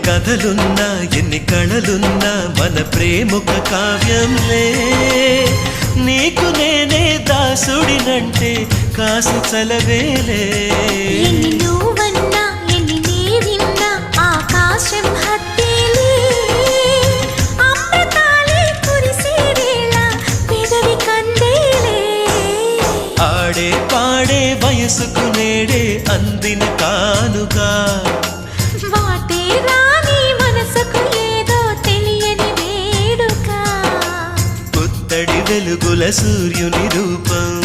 కథలున్నా ఎన్ని కళలున్నా మన ప్రేమొక కావ్యంలే నీకు నేనే దాసుడినంటే కాసు చలవేలే ఎన్ని నువ్వన్నా ఎన్ని నీవిన్నా ఆకాశం హత్తేలే అమృతాలే కురిసే వేళ పెదవి కందేలే ఆడే పాడే వయసుకు నేడే అందిన కానుగా వాటే రాని మనసుకు ఏదో తెలియని వేడుక పుత్తడి వెలుగుల సూర్యుని రూపం